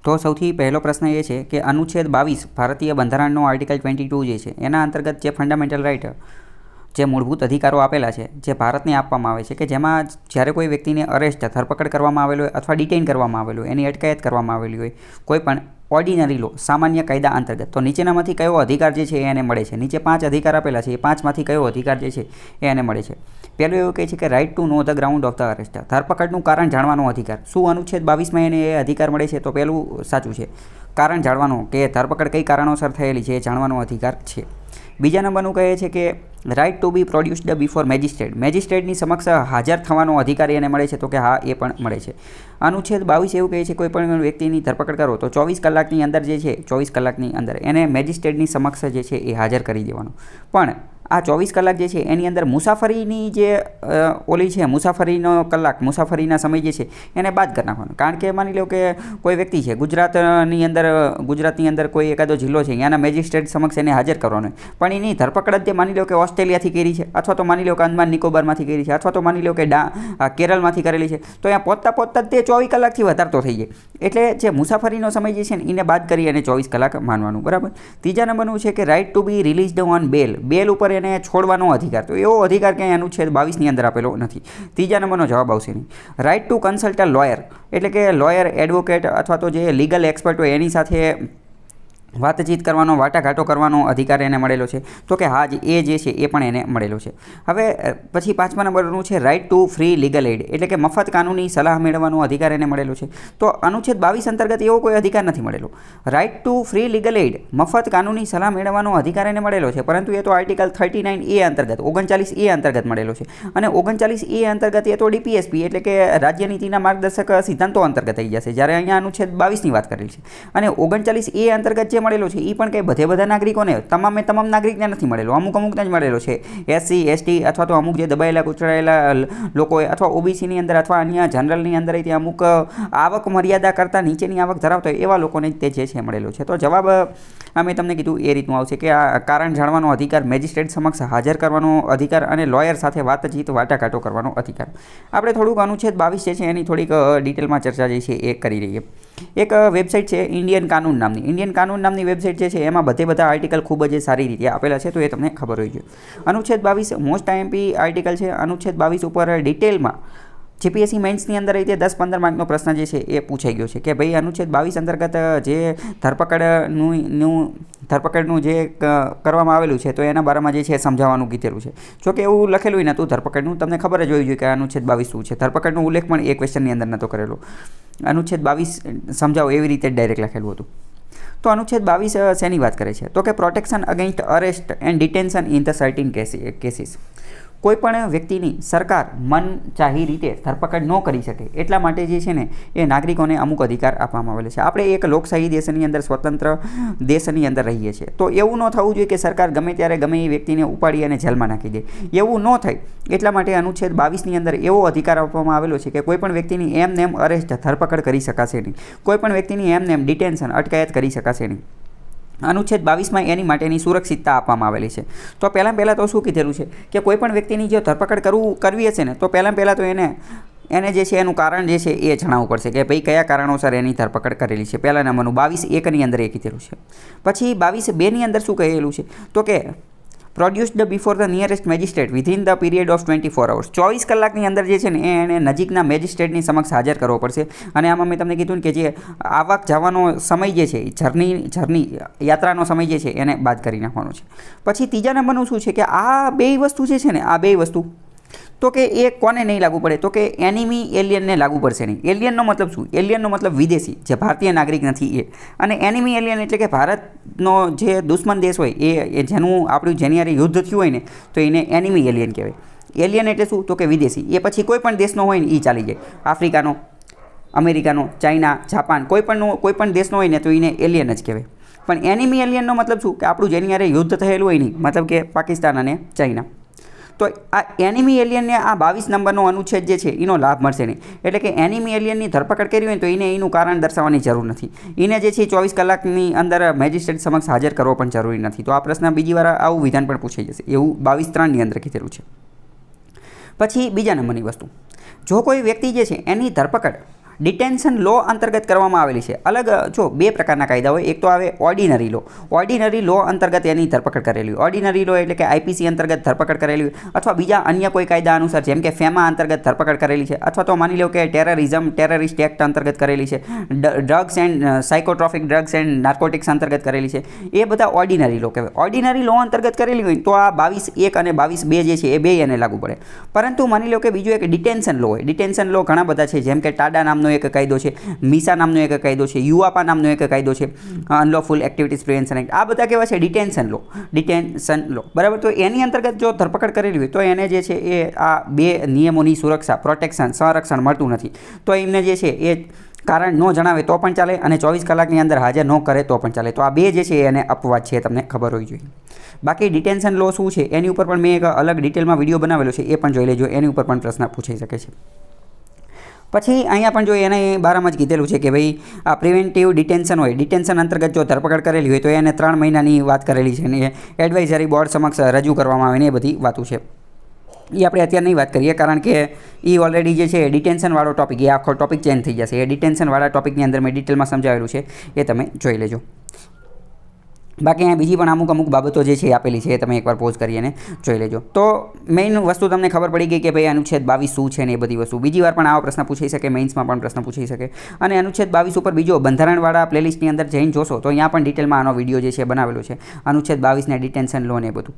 તો સૌથી પહેલો પ્રશ્ન એ છે કે અનુચ્છેદ 22 ભારતીય બંધારણનો આર્ટિકલ 22 જે છે એના અંતર્ગત જે ફંડામેન્ટલ રાઇટ જે મૂળભૂત અધિકારો આપેલા છે જે ભારતને આપવામાં આવે છે કે જેમાં જ્યારે કોઈ વ્યક્તિને અરેસ્ટ ધરપકડ કરવામાં આવેલો હોય અથવા ડિટેઇન કરવામાં આવેલું હોય, એની અટકાયત કરવામાં આવેલી હોય કોઈ પણ ઓર્ડિનરી લો સામાન્ય કાયદા અંતર્ગત, તો નીચેનામાંથી કયો અધિકાર જે છે એ એને મળે છે? નીચે 5 અધિકાર આપેલા છે, એ 5માંથી કયો અધિકાર જે છે એ એને મળે છે? પહેલું એવું કહે છે કે right to know the ground of the arrest, ધરપકડનું કારણ જાણવાનો અધિકાર. શું અનુચ્છેદ 22માં એને એ અધિકાર મળે છે? તો પહેલું સાચું છે, કારણ જાણવાનો, કે ધરપકડ કઈ કારણોસર થયેલી છે એ જાણવાનો અધિકાર છે. બીજા નંબરનું કહે છે કે right to be produced before magistrate, મેજિસ્ટ્રેટની સમક્ષ હાજર થવાનો અધિકાર એને મળે છે. તો કે હા, એ પણ મળે છે. અનુચ્છેદ 22 એવું કહે છે કોઈ પણ વ્યક્તિની ધરપકડ કરો તો 24 કલાકની અંદર જે છે 24 કલાકની અંદર એને મેજિસ્ટ્રેટની સમક્ષ જે છે એ હાજર કરી દેવાનો. પણ આ 24 કલાક જે છે એની અંદર મુસાફરીની જે ઓલી છે મુસાફરીનો કલાક, મુસાફરીના સમય જે છે એને બાદ કરી નાખવાનો. કારણ કે માની લો કે કોઈ વ્યક્તિ છે ગુજરાતની અંદર કોઈ એકાદો જિલ્લો છે, ત્યાંના મેજિસ્ટ્રેટ સમક્ષ એને હાજર કરવાનો, પણ એની ધરપકડ જ માની લો કે ઓસ્ટ્રેલિયાથી કરી છે, અથવા તો માની લો કે અંદમાન નિકોબારમાંથી કરી છે, અથવા તો માની લો કે કેરળમાંથી કરેલી છે, તો ત્યાં પહોંચતા તે 24 કલાકથી વધારતો થઈ જાય. એટલે જે મુસાફરીનો સમય જે છે ને એને બાદ કરી અને 24 કલાક માનવાનું. બરાબર. ત્રીજા નંબરનું છે કે right to be released on bail, bail ઉપર એને છોડવાનો અધિકાર. તો એવો અધિકાર ક્યાંય અનુચ્છેદ 22ની અંદર આપેલો નથી. ત્રીજા નંબરનો જવાબ આવશે નહીં. Right to consult a lawyer, એટલે કે લોયર, એડવોકેટ અથવા તો જે લીગલ એક્સપર્ટ હોય એની સાથે વાતચીત કરવાનો, વાટાઘાટો કરવાનો અધિકાર એને મળેલો છે. તો કે હા, એ જે છે એ પણ એને મળેલો છે. હવે પછી 5મા નંબરનું છે right to free legal aid, એટલે કે મફત કાનૂની સલાહ મેળવવાનો અધિકાર એને મળેલો છે. તો અનુચ્છેદ 22 અંતર્ગત એવો કોઈ અધિકાર નથી મળેલો. Right to free legal aid, મફત કાનૂની સલાહ મેળવવાનો અધિકાર એને મળેલો છે, પરંતુ એ તો આર્ટિકલ 39A અંતર્ગત, 39A અંતર્ગત મળેલો છે. અને 39A અંતર્ગત એ તો ડીપીએસપી એટલે કે રાજ્ય નીતિના માર્ગદર્શક સિદ્ધાંતો અંતર્ગત થઈ જશે, જ્યારે અહીંયા અનુચ્છેદ 22ની વાત કરેલી છે. અને 39A અંતર્ગત મળેલો છે એ પણ કંઈ બધા નાગરિકોને, તમામ નાગરિકને નથી મળેલો, અમુકને જ મળેલો છે. SC ST અથવા તો અમુક જે દબાયેલા કૂચડાયેલા લોકો હોય, અથવા ઓબીસીની અંદર અથવા અન્ય જનરલની અંદર ત્યાં અમુક આવક મર્યાદા કરતાં નીચેની આવક ધરાવતા હોય એવા લોકોને તે જે છે મળેલો છે. તો જવાબ મેં તમને કીધું એ રીતનું આવશે કે આ કારણ જાણવાનો અધિકાર, મેજિસ્ટ્રેટ સમક્ષ હાજર કરવાનો અધિકાર અને લોયર સાથે વાતચીત, વાટાઘાટો કરવાનો અધિકાર. આપણે થોડુંક અનુચ્છેદ 22 જે છે એની થોડીક ડિટેલમાં ચર્ચા જે છે એ કરી રહીએ. એક વેબસાઇટ છે ઇન્ડિયન કાનૂન નામની વેબસાઇટ જે છે એમાં બધા આર્ટિકલ ખૂબ જ સારી રીતે આપેલા છે, તો એ તમને ખબર હોવી જોઈએ. અનુચ્છેદ 22 મોસ્ટ આઈએમપી આર્ટિકલ છે. અનુચ્છેદ 22 ઉપર ડિટેલમાં જીપીએસસી મેન્સની અંદર રીતે 10-15 માર્કનો પ્રશ્ન જે છે એ પૂછાઈ ગયો છે કે ભાઈ અનુચ્છેદ 22 અંતર્ગત જે ધરપકડનું જે કરવામાં આવેલું છે તો એના બારામાં જે છે સમજાવવાનું કીધેલું છે. જો કે એવું લખેલું નહોતું ધરપકડનું, તમને ખબર જ હોવી જોઈએ કે અનુચ્છેદ 22 શું છે. ધરપકડનો ઉલ્લેખ પણ એ ક્વેશ્ચનની અંદર નહોતો કરેલો. અનુચ્છેદ 22 સમજાવો એવી રીતે ડાયરેક્ટ લખેલું હતું. તો અનુચ્છેદ 22 શેની વાત કરે છે? તો કે protection against arrest and detention in the certain cases. કોઈપણ વ્યક્તિની સરકાર મનચાહી રીતે ધરપકડ ન કરી શકે એટલા માટે જે છે ને એ નાગરિકોને અમુક અધિકાર આપવામાં આવેલો છે. આપણે એક લોકશાહી દેશની અંદર, સ્વતંત્ર દેશની અંદર રહીએ છીએ, તો એવું ન થવું જોઈએ કે સરકાર ગમે ત્યારે ગમે એ વ્યક્તિને ઉપાડી અને જેલમાં નાખી દે. એવું ન થાય એટલા માટે અનુચ્છેદ 22ની અંદર એવો અધિકાર આપવામાં આવેલો છે કે કોઈપણ વ્યક્તિની એમ અરેસ્ટ, ધરપકડ કરી શકાશે નહીં. કોઈપણ વ્યક્તિની એમ ડિટેન્શન, અટકાયત કરી શકાશે નહીં. અનુચ્છેદ 22માં એની માટેની સુરક્ષિતતા આપવામાં આવેલી છે. તો પહેલાં તો શું કીધેલું છે કે કોઈપણ વ્યક્તિની જો ધરપકડ કરવી હશે ને તો પહેલાં તો એને જે છે એનું કારણ જે છે એ જણાવવું પડશે કે ભાઈ કયા કારણોસર એની ધરપકડ કરેલી છે. પહેલા નંબરનું 22(1)ની અંદર એ કીધેલું છે. પછી 22(2)ની અંદર શું કહેલું છે? તો કે produced before the nearest magistrate within the period of 24 hours, 24 કલાકની અંદર જે છે ને એને નજીકના મેજિસ્ટ્રેટની સમક્ષ હાજર કરવો પડશે. અને આમાં મેં તમને કીધું ને કે જે આવક જવાનો સમય જે છે, જર્ની યાત્રાનો સમય જે છે એને બાદ કરી નાખવાનો છે. પછી ત્રીજા નંબરનું શું છે કે આ બે વસ્તુ જે છે ને, આ બે વસ્તુ તો કે એ કોને નહીં લાગુ પડે? તો કે એનિમી એલિયનને લાગુ પડશે નહીં. એલિયનનો મતલબ શું? એલિયનનો મતલબ વિદેશી, જે ભારતીય નાગરિક નથી એ. અને એનિમી એલિયન એટલે કે ભારતનો જે દુશ્મન દેશ હોય એ જેનું આપણું જેની યુદ્ધ થયું હોય ને તો એને એનિમી એલિયન કહેવાય. એલિયન એટલે શું? તો કે વિદેશી. એ પછી કોઈ પણ દેશનો હોય ને એ ચાલી જાય. આફ્રિકાનો, અમેરિકાનો, ચાઇના, જાપાન, કોઈ પણ દેશનો હોય ને તો એને એલિયન જ કહેવાય. પણ એનિમી એલિયનનો મતલબ શું? કે આપણું જેની યુદ્ધ થયેલું હોય નહીં, મતલબ કે પાકિસ્તાન અને ચાઇના. તો આ એનિમી એલિયનને આ 22 નંબરનો અનુચ્છેદ જે છે એનો લાભ મળશે નહીં. એટલે કે એનિમી એલિયનની ધરપકડ કરી હોય તો એનું કારણ દર્શાવવાની જરૂર નથી. એને જે છે 24 કલાકની અંદર મેજિસ્ટ્રેટ સમક્ષ હાજર કરવો પણ જરૂરી નથી. તો આ પ્રશ્ન બીજી વાર આવું વિધાન પણ પૂછાઈ જશે, એવું 22(3)ની અંદર કીધેલું છે. પછી બીજા નંબરની વસ્તુ, જો કોઈ વ્યક્તિ જે છે એની ધરપકડ ડિટેન્શન લો અંતર્ગત કરવામાં આવેલી છે. અલગ જો બે પ્રકારના કાયદા હોય. એક તો આવે ઓર્ડિનરી લો. ઓર્ડિનરી લો અંતર્ગત એની ધરપકડ કરેલી હોય. ઓર્ડિનરી લો એટલે કે આઈપીસી અંતર્ગત ધરપકડ કરેલી હોય અથવા બીજા અન્ય કોઈ કાયદા અનુસાર જેમ કે ફેમા અંતર્ગત ધરપકડ કરેલી છે અથવા તો માની લો કે ટેરરિસ્ટ એક્ટ અંતર્ગત કરેલી છે, drugs and psychotropic drugs and narcotics અંતર્ગત કરેલી છે. એ બધા ઓર્ડિનરી લો કહેવાય. ઓર્ડિનરી લો અંતર્ગત કરેલી હોય તો આ 22(1) અને 22(2) જે છે એ બે એને લાગુ પડે. પરંતુ માની લો કે બીજો એક ડિટેન્શન લો હોય. ડિટેન્શન લો ઘણા બધા છે જેમ કે ટાડા નામનો એક કાયદો છે, મીસા નામનો એક કાયદો છે, યુઆપા નામનો એક કાયદો છે, અનલોફુલ એક્ટિવિટીઝ પ્રિવેન્શન એક્ટ. આ બધા કેવા છે? ડિટેન્શન લો બરાબર. તો એની અંતર્ગત જો ધરપકડ કરેલી હોય તો એને જે છે એ આ બે નિયમોની સુરક્ષા, પ્રોટેક્શન, સંરક્ષણ મળતું નથી. તો એમને જે છે એ કારણ ન જણાવે તો પણ ચાલે અને 24 કલાકની અંદર હાજર ન કરે તો પણ ચાલે. તો આ બે જે છે એને અપવાદ છે, તમને ખબર હોવી જોઈએ. બાકી ડિટેન્શન લો શું છે એની ઉપર પણ મેં એક અલગ ડિટેલમાં વિડીયો બનાવેલો છે, એ પણ જોઈ લેજો. એની ઉપર પણ પ્રશ્ન પૂછાઈ શકે છે. પછી અહીંયા પણ જો એને બારામાં જ કીધેલું છે કે ભાઈ આ પ્રિવેન્ટિવ ડિટેન્શન હોય. ડિટેન્શન અંતર્ગત જો ધરપકડ કરેલી હોય તો એને 3 મહિનાની વાત કરેલી છે અને એડવાઇઝરી બોર્ડ સમક્ષ રજૂ કરવામાં આવે ને એ બધી વાતો છે. એ આપણે અત્યારે નહીં વાત કરીએ કારણ કે એ ઓલરેડી જે છે ડિટેન્શનવાળો ટોપિક, એ આખો ટોપિક ચેન્જ થઈ જશે. એ ડિટેન્શનવાળા ટોપિકની અંદર મેં ડિટેલમાં સમજાવેલું છે, એ તમે જોઈ લેજો. બાકી અહીંયા બીજી પણ અમુક બાબતો જે છે આપેલી છે એ તમે એકવાર પોઝ કરી અને જોઈ લેજો. તો મેઇન વસ્તુ તમને ખબર પડી ગઈ કે ભાઈ અનુચ્છેદ 22 શું છે ને એ બધી વસ્તુ. બીજી વાર પણ આવો પ્રશ્ન પૂછાઈ શકે, મેઇન્સમાં પણ પ્રશ્ન પૂછાઈ શકે. અને અનુચ્છેદ 22 ઉપર બીજો બંધારણવાળા પ્લેલિસ્ટની અંદર જઈને જોશો તો અહીંયા પણ ડિટેલમાં આનો વિડીયો જે છે બનાવેલો છે, અનુચ્છેદ 22 ને ડિટેન્શન લો ને એ બધું.